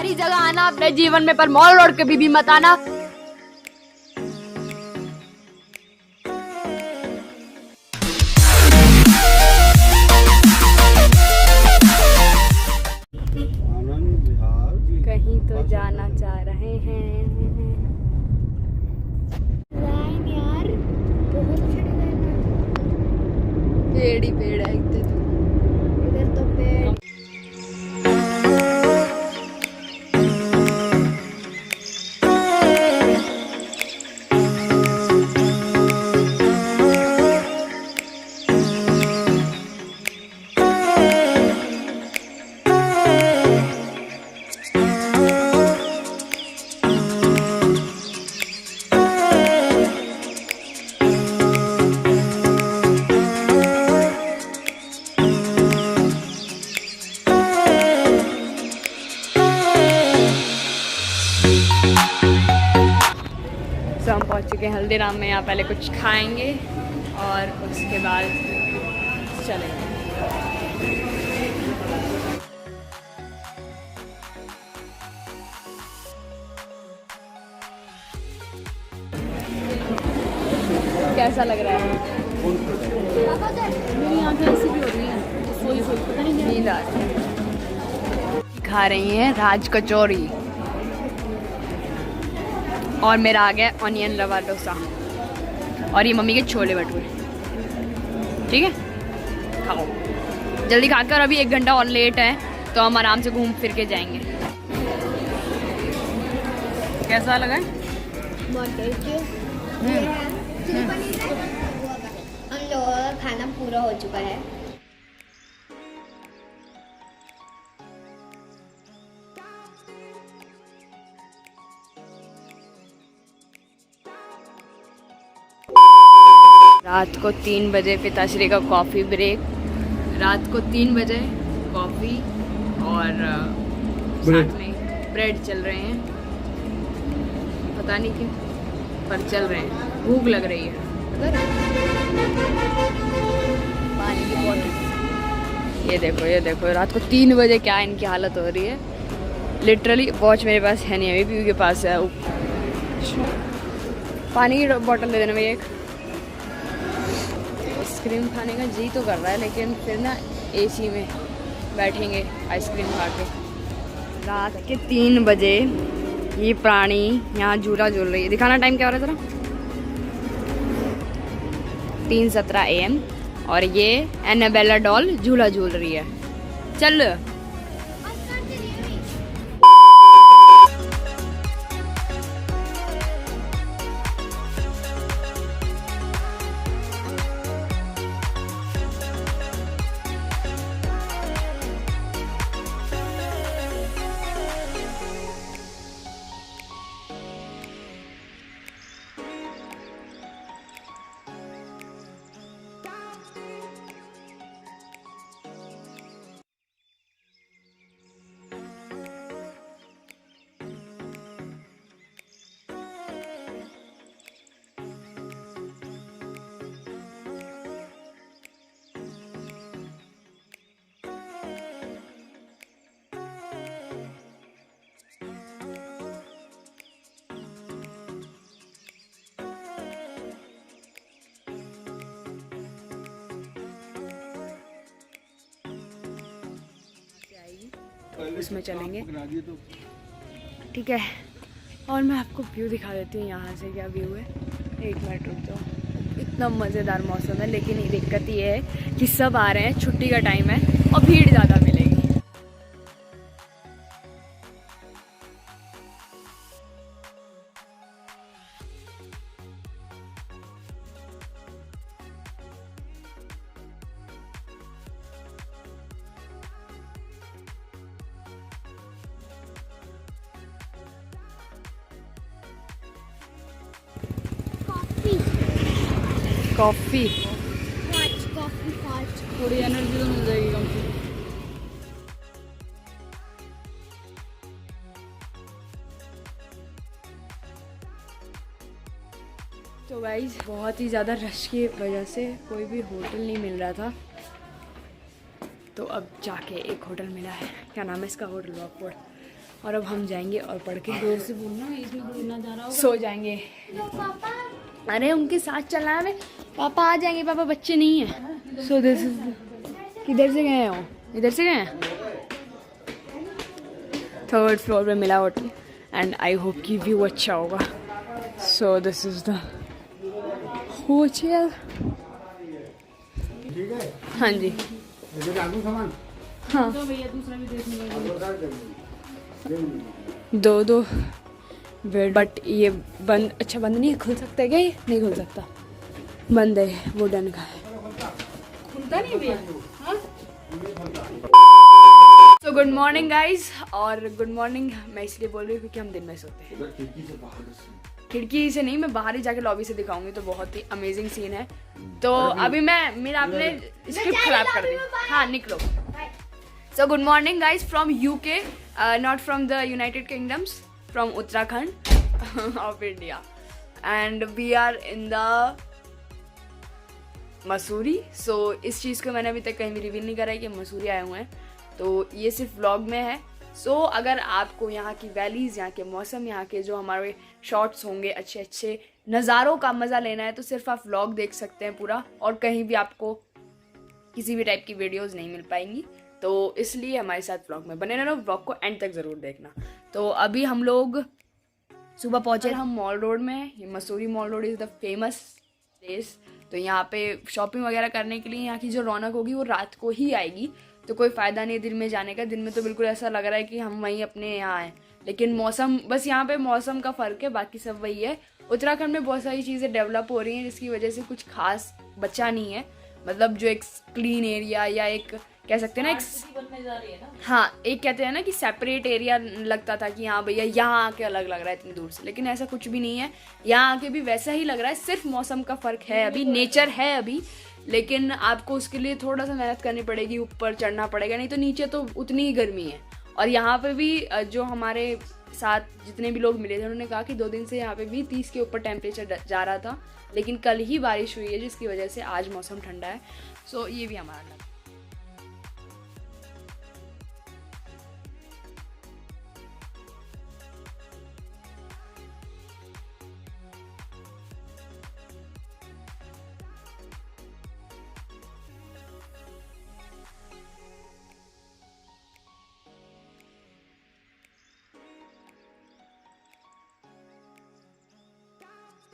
सारी जगह आना अपने जीवन में, पर मॉल रोड कभी भी मत आना। कहीं तो जाना चाह रहे हैं यार, बहुत पेड़ ही पेड़ है इधर तो पेड़। हम पहुंच चुके हैं हल्दीराम में। यहाँ पहले कुछ खाएंगे और उसके बाद चलेंगे। कैसा लग रहा है? मेरी आंखें ऐसी भी हो रही हैं, सोई सोई पता नहीं नींद आ रही है। खा रही हैं राज कचौरी और मेरा आ गया ऑनियन रवा डोसा और ये मम्मी के छोले भटूरे। ठीक है, खाओ जल्दी खाकर, अभी 1 घंटा और लेट है तो हम आराम से घूम फिर के जाएंगे। कैसा लगा? बहुत टेस्टी। हम लोगों का खाना पूरा हो चुका है। रात को 3 बजे पिताश्री का कॉफ़ी ब्रेक। रात को 3 बजे कॉफ़ी और साथ में ब्रेड चल रहे हैं, पता नहीं क्यों पर चल रहे हैं। भूख लग रही है। पानी की बोतल, ये देखो रात को 3 बजे क्या इनकी हालत हो रही है। लिटरली वॉच मेरे पास है नहीं, अभी पीयू के पास है। पानी की बोतल दे देना भैया एक। आइसक्रीम खाने का जी तो कर रहा है, लेकिन फिर ना एसी में बैठेंगे आइसक्रीम खा के। रात के 3 बजे ये प्राणी यहाँ झूला झूल रही है। दिखाना टाइम क्या हो रहा है जरा? 3:17 AM और ये एनाबेला डॉल झूला झूल रही है। चल उसमें चलेंगे। ठीक है, और मैं आपको व्यू दिखा देती हूँ यहाँ से। क्या व्यू है? 1 मिनट रुक जाओ। इतना मज़ेदार मौसम है, लेकिन ये दिक्कत ये है कि सब आ रहे हैं, छुट्टी का टाइम है और भीड़ ज़्यादा मिलेगी। कॉफ़ी थोड़ी एनर्जी तो मिल जाएगी कम से कम। तो गाइस बहुत ही ज़्यादा रश की वजह से कोई भी होटल नहीं मिल रहा था, तो अब जाके एक होटल मिला है। क्या नाम है इसका? Hotel Rockford. और अब हम जाएंगे और पढ़ के जोर से बोलना, इसमें बोलना जा रहा हो। सो जाएंगे। अरे उनके साथ चलना है हमें, पापा आ जाएंगे, पापा बच्चे नहीं है। सो दिस इज, किधर से गए हो? इधर से गए हैं। 3rd फ्लोर पे मिला होटल एंड आई होप कि व्यू अच्छा होगा। So this is the hotel. हाँ जी, हाँ तो भैया दूसरा भी देखने दो बेड, बट ये बंद, अच्छा बंद नहीं है, खुल सकता है क्या? ये नहीं खुल सकता, बंद है, वुडन का है, खुलता नहीं भैया। तो गुड मॉर्निंग गाइज। और गुड मॉर्निंग मैं इसलिए बोल रही हूँ क्योंकि हम दिन में सोते हैं। खिड़की से नहीं, मैं बाहर ही जाके लॉबी से दिखाऊंगी, तो बहुत ही अमेजिंग सीन है। तो अभी मेरा आपने स्क्रिप्ट खराब कर दी। हाँ निकलो। So good morning guys from UK, not from the United Kingdoms, from Uttarakhand of India, and we are in the Mussoorie. So इस चीज़ को मैंने अभी तक कहीं भी रिवील नहीं करा है कि मसूरी आए हुए हैं, तो ये सिर्फ व्लॉग में है। सो अगर आपको यहाँ की वैलीज़, यहाँ के मौसम, यहाँ के जो हमारे शॉट्स होंगे, अच्छे अच्छे नज़ारों का मज़ा लेना है, तो सिर्फ आप व्लॉग देख सकते हैं पूरा, और कहीं भी आपको किसी भी टाइप की वीडियोस नहीं मिल पाएंगी। तो इसलिए हमारे साथ व्लॉग में बने रहना, व्लॉग को एंड तक ज़रूर देखना। तो अभी हम लोग सुबह पहुँचे, हम मॉल रोड में हैं। ये Mussoorie mall road is the famous place. तो यहाँ पे शॉपिंग वगैरह करने के लिए यहाँ की जो रौनक होगी वो रात को ही आएगी, तो कोई फ़ायदा नहीं है दिन में जाने का। दिन में तो बिल्कुल ऐसा लग रहा है कि हम वहीं अपने यहाँ हैं, लेकिन मौसम, बस यहाँ पे मौसम का फ़र्क है, बाकी सब वही है। उत्तराखंड में बहुत सारी चीज़ें डेवलप हो रही हैं, जिसकी वजह से कुछ खास बचा नहीं है। मतलब जो एक क्लीन एरिया, या एक कह सकते हैं ना, एक बनने जा रही है ना। हाँ, एक कहते हैं ना कि सेपरेट एरिया लगता था कि हाँ भैया यहाँ आके अलग लग रहा है इतनी दूर से, लेकिन ऐसा कुछ भी नहीं है। यहाँ आके भी वैसा ही लग रहा है, सिर्फ मौसम का फ़र्क है, अभी नेचर है अभी, लेकिन आपको उसके लिए थोड़ा सा मेहनत करनी पड़ेगी, ऊपर चढ़ना पड़ेगा, नहीं तो नीचे तो उतनी ही गर्मी है। और यहाँ पे भी जो हमारे साथ जितने भी लोग मिले थे उन्होंने कहा कि 2 दिन से यहाँ पे भी 30 के ऊपर टेम्परेचर जा रहा था, लेकिन कल ही बारिश हुई है, जिसकी वजह से आज मौसम ठंडा है। सो ये भी हमारा लग।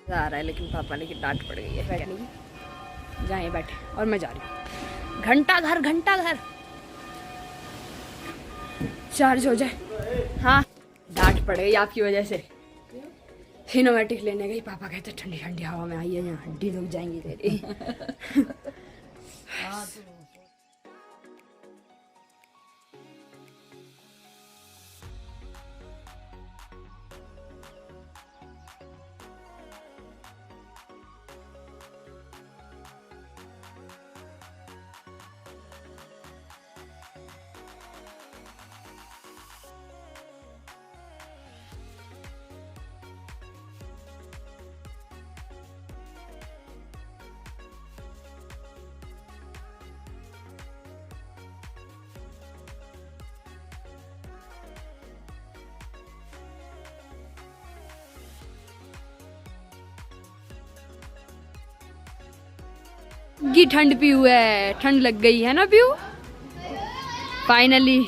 आ रहा है, लेकिन पापा ने कि डांट पड़ गई है बैठने की, जहाँ बैठे, और मैं जा रही हूँ। घंटा घर चार्ज हो जाए। हाँ डांट पड़ गई आपकी वजह से। सिनेमैटिक लेने गई, पापा कहते ठंडी ठंडी हवा में आई है, यहाँ हड्डी रुक जाएंगी तेरी। की ठंड पीऊ है, ठंड लग गई है ना पीऊ फाइनली।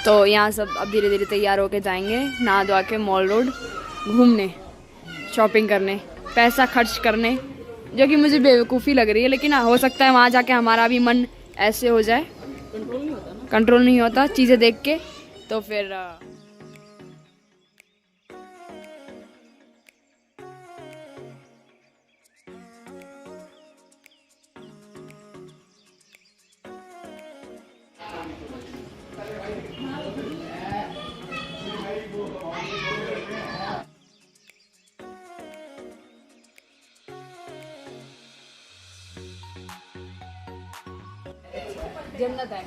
तो यहाँ सब अब धीरे धीरे तैयार होके जाएंगे, नहा धोआ के मॉल रोड घूमने, शॉपिंग करने, पैसा खर्च करने, जो कि मुझे बेवकूफ़ी लग रही है, लेकिन हो सकता है वहाँ जाके हमारा भी मन ऐसे हो जाए, कंट्रोल नहीं होता चीज़ें देख के, तो फिर जन्नत है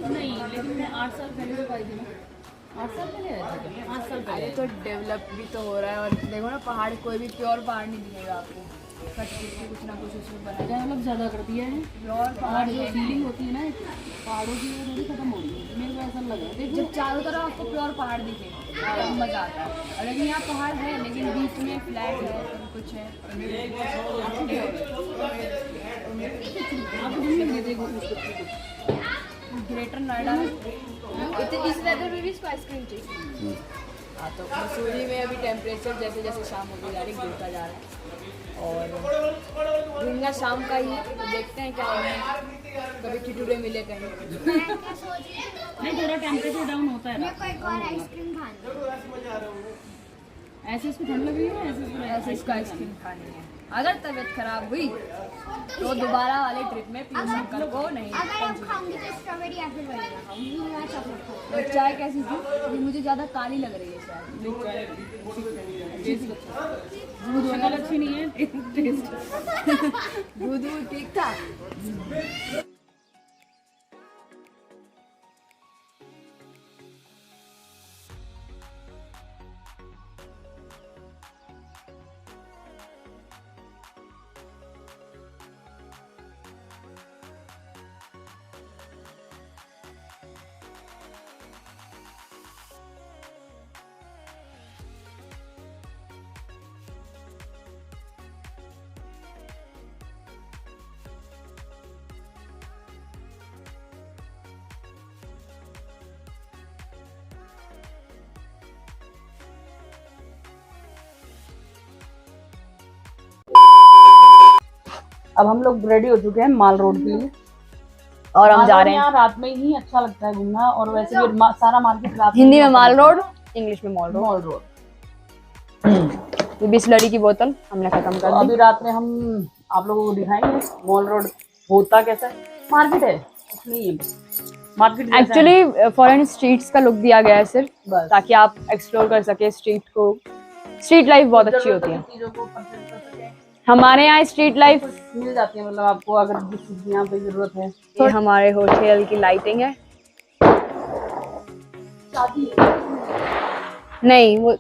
नहीं, लेकिन मैं 8 साल पहले तो पाई थी ना। 5 साल पहले आए थे क्या? 5 साल पहले तो डेवलप भी तो हो रहा है और देखो ना पहाड़, कोई भी प्योर पहाड़ नहीं दिखेगा आपको, कट के कुछ ना कुछ उसमें बनाया डेवलप ज़्यादा कर दिया है। प्योर और पहाड़ जो है। फीलिंग होती है ना पहाड़ों की, वो थोड़ी खत्म हो रही है, मेरे को ऐसा लगा। देखो जब चारों तरफ आपको प्योर पहाड़ दिखे तब मजा आता है। और लेकिन यहाँ पहाड़ है लेकिन बीच में फ्लैट है, कभी कुछ है। आप घूमने गए थे उस बच्चे को। ग्रेटर नोएडा में इस वेदर में भी इसको आइसक्रीम चाहिए। हाँ तो मसूरी में अभी टेम्परेचर जैसे जैसे शाम होती जा रही है गिरता जा रहा है और घूमना शाम का ही है, तो देखते हैं क्या होगा, कभी ठिठुरे मिले कहीं। नहीं, थोड़ा टेम्परेचर डाउन होता है। आइसक्रीम खानी ऐसे इसको ठंड लग रही है, ऐसे इसको आइसक्रीम खानी है। अगर तबीयत खराब हुई तो दोबारा वाले ट्रिप में पीयूष अंकल को नहीं। अगर आप खाऊंगी तो स्ट्रॉबेरी या फिर वनीला खाऊंगी या चॉकलेट खाऊंगी। तो चाय कैसी थी? ये मुझे ज़्यादा काली लग रही है शायद। दूध वाला अच्छी नहीं है टेस्ट। दूध ठीक था। अब हम लोग रेडी हो चुके हैं माल रोड के लिए और हम जा रहे हैं यहाँ रात में ही अच्छा लगता है घूमना, और वैसे भी सारा मार्केट रात हिंदी में माल रोड, इंग्लिश में मॉल रोड। Mall road. ये बिस्लरी की बोतल हमने खत्म तो कर दी। अभी रात में हम आप लोगों को दिखाएंगे मॉल रोड होता कैसा है। मार्केट है नहीं, मार्केट एक्चुअली फॉरेन स्ट्रीट्स का लुक दिया गया है सिर्फ, बस ताकि आप एक्सप्लोर कर सके स्ट्रीट को। स्ट्रीट लाइफ बहुत अच्छी होती है चीजों को परचेज कर सके, हमारे यहाँ। स्ट्रीट लाइफ मिल जाती है, मतलब आपको अगर जिस चीज की यहाँ पे जरूरत है। ये हमारे होटल की लाइटिंग है। शादी है नहीं वो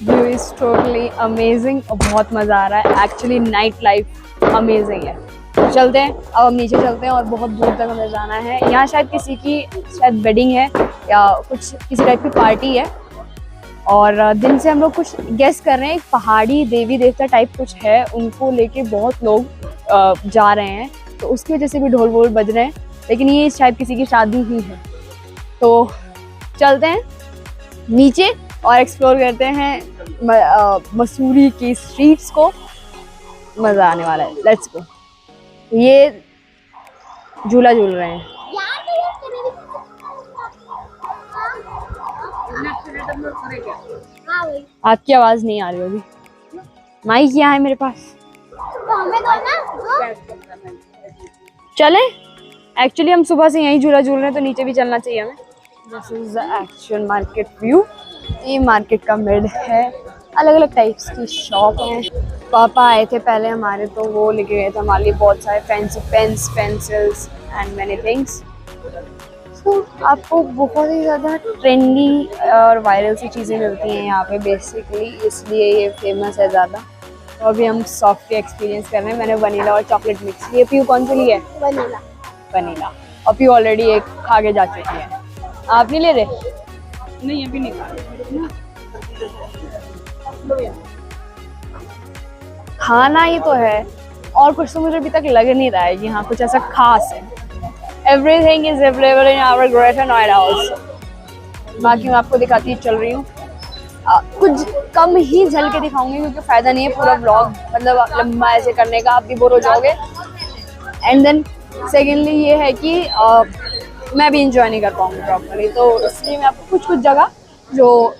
व्यू इज टोटली अमेजिंग और बहुत मज़ा आ रहा है। एक्चुअली नाइट लाइफ अमेजिंग है। तो चलते हैं, अब हम नीचे चलते हैं और बहुत दूर तक हमें जाना है। यहाँ शायद किसी की शायद वेडिंग है या कुछ किसी टाइप की पार्टी है, और दिन से हम लोग कुछ गेस कर रहे हैं। एक पहाड़ी देवी देवता टाइप कुछ है, उनको लेके बहुत लोग जा रहे हैं, तो उसकी वजह से भी ढोल वोल बज रहे हैं, लेकिन ये शायद किसी की शादी ही है। तो चलते हैं नीचे और एक्सप्लोर करते हैं मसूरी की स्ट्रीट्स को। मज़ा आने वाला है, लेट्स गो। ये झूला झूल रहे हैं। आपकी आवाज़ नहीं आ रही होगी, माइक यहाँ है मेरे पास। चले, एक्चुअली हम सुबह से यहीं झूला झूल रहे हैं, तो नीचे भी चलना चाहिए हमें। This is the actual market view. ये मार्केट का मिड है, अलग अलग टाइप्स की शॉप हैं। पापा आए थे पहले हमारे, तो वो लेके गए थे हमारे लिए बहुत सारे fancy pens, pencils and many things. तो आपको बहुत ही ज़्यादा ट्रेंडी और वायरल सी चीज़ें मिलती हैं यहाँ पे बेसिकली, इसलिए ये फेमस है ज़्यादा। तो अभी हम सॉफ्ट एक्सपीरियंस कर रहे हैं। मैंने वनीला और चॉकलेट मिक्स लिए। पीयू कौन सी ली है? वनीला। वनीला। और पीयू ऑलरेडी एक खा के जा चुकी है। आप नहीं ले रहे? नहीं, अभी नहीं खा रहे। खाना ही तो है, और कुछ तो मुझे अभी तक लग नहीं रहा है कि हाँ कुछ ऐसा खास है। Everything is available in our Greater Noida also. बाकी मैं आपको दिखाती चल रही हूँ। कुछ कम ही झलके दिखाऊंगी, क्योंकि फ़ायदा नहीं है पूरा व्लॉग मतलब लंबा ऐसे करने का, आप भी बोर हो जाओगे। एंड देन सेकेंडली ये है कि मैं भी इंजॉय नहीं कर पाऊंगी प्रॉपर्ली, तो इसलिए मैं आपको कुछ कुछ जगह जो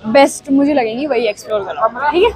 बेस्ट मुझे लगेंगी वही एक्सप्लोर करूँगा, ठीक है।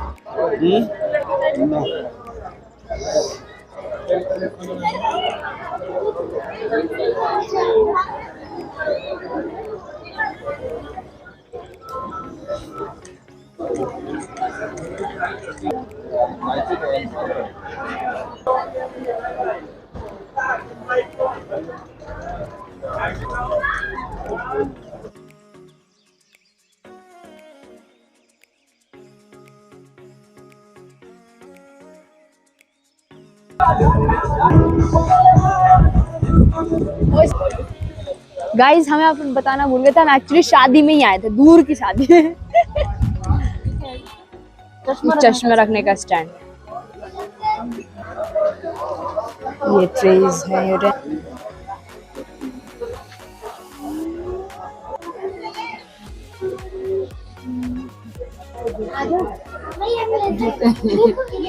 गाइस हमें आप बताना भूल गए थे, हम एक्चुअली शादी में ही आए थे, दूर की शादी में। चश्मा रखने का स्टैंड, ये ट्रेज है ये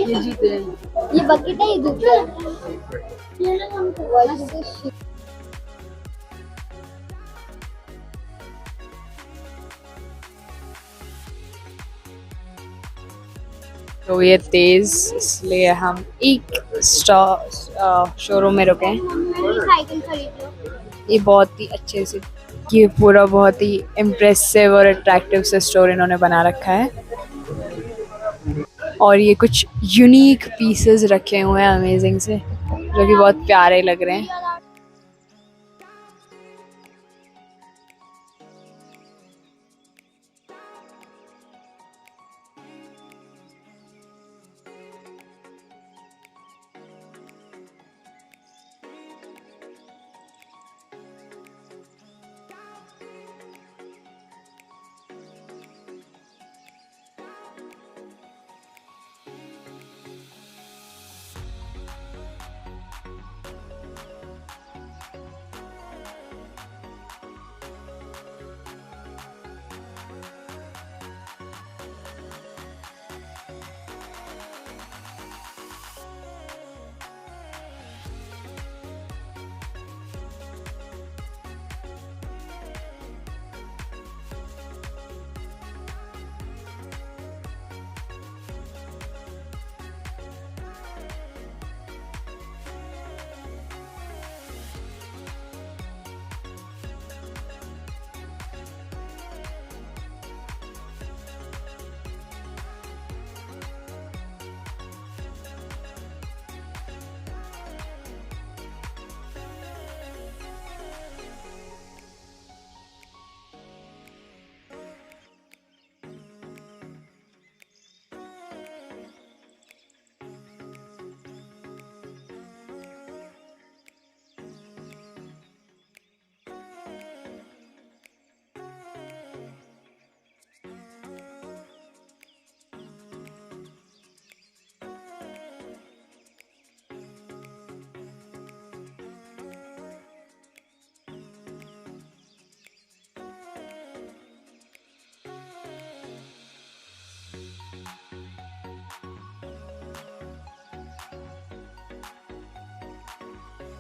ये जीते हैं। ये बकेट है, ये जूते तो ये तेज, इसलिए हम एक शोरूम में रुके हैं। साइकिल खरीद लो। ये बहुत ही अच्छे से, ये पूरा बहुत ही इम्प्रेसिव और अट्रैक्टिव से स्टोर इन्होंने बना रखा है, और ये कुछ यूनिक पीसेस रखे हुए हैं अमेजिंग से, जो कि बहुत प्यारे लग रहे हैं।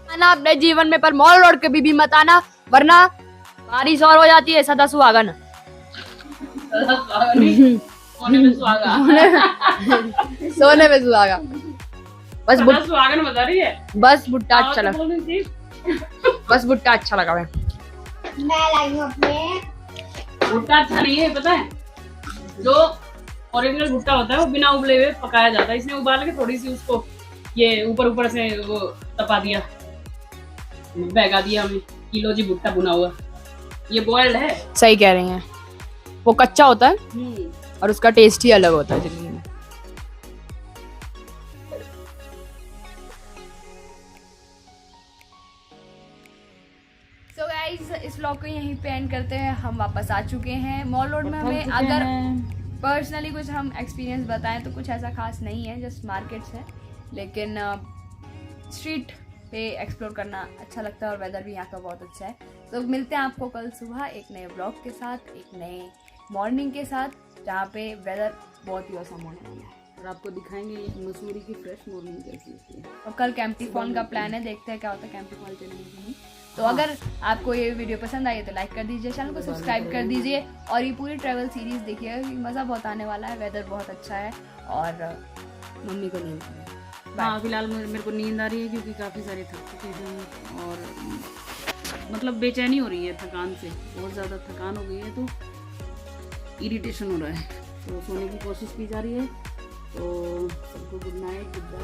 आना अपने जीवन में, पर मॉल रोड कभी भी मत आना, वरना बारिश और हो जाती है। सदा सुहागन। सोने में सुहागा। सोने में सुहागा। बस सुहागन बता रही है। बस भुट्टा अच्छा लगा, बस भुट्टा अच्छा लगा। मैं लाई हूँ अपने। भुट्टा अच्छा नहीं है, पता है, जो ओरिजिनल भुट्टा होता है वो बिना उबले हुए पकाया जाता है। इसने उबाल के थोड़ी सी उसको ये ऊपर से वो तपा दिया, बहका दिया हमें। किलो जी भुट्टा बुना हुआ, ये बॉइल्ड है। सही कह रही हैं, वो कच्चा होता है और उसका टेस्ट ही अलग होता है जिंदगी में। So guys, इस व्लॉग को यहीं पे एंड करते हैं। हम वापस आ चुके हैं मॉल रोड में। हमें अगर पर्सनली कुछ हम एक्सपीरियंस बताएं तो कुछ ऐसा खास नहीं है, जस्ट मार्केट्स है, लेकिन स्ट्रीट पे एक्सप्लोर करना अच्छा लगता है और वेदर भी यहाँ का बहुत अच्छा है। तो मिलते हैं आपको कल सुबह एक नए व्लॉग के साथ, एक नए मॉर्निंग के साथ, जहाँ पे वेदर बहुत ही औसम होने वाला है और आपको दिखाएंगे मसूरी की फ्रेश मॉर्निंग कैसी होती है। और कल कैंपटी फॉल का प्लान है, देखते हैं क्या होता है कैंपटी फॉल चलेंगे कि नहीं। तो अगर आपको ये वीडियो पसंद आई है तो लाइक कर दीजिए, चैनल को सब्सक्राइब कर दीजिए और ये पूरी ट्रैवल सीरीज देखिए, मज़ा बहुत आने वाला है, वेदर बहुत अच्छा है और मम्मी को नहीं हाँ फिलहाल मेरे को नींद आ रही है क्योंकि काफ़ी सारे थक चुके हैं और मतलब बेचैनी हो रही है थकान से, बहुत ज़्यादा थकान हो गई है तो इरिटेशन हो रहा है, तो सोने की कोशिश की जा रही है। तो सबको गुड नाइट, गुड बाय।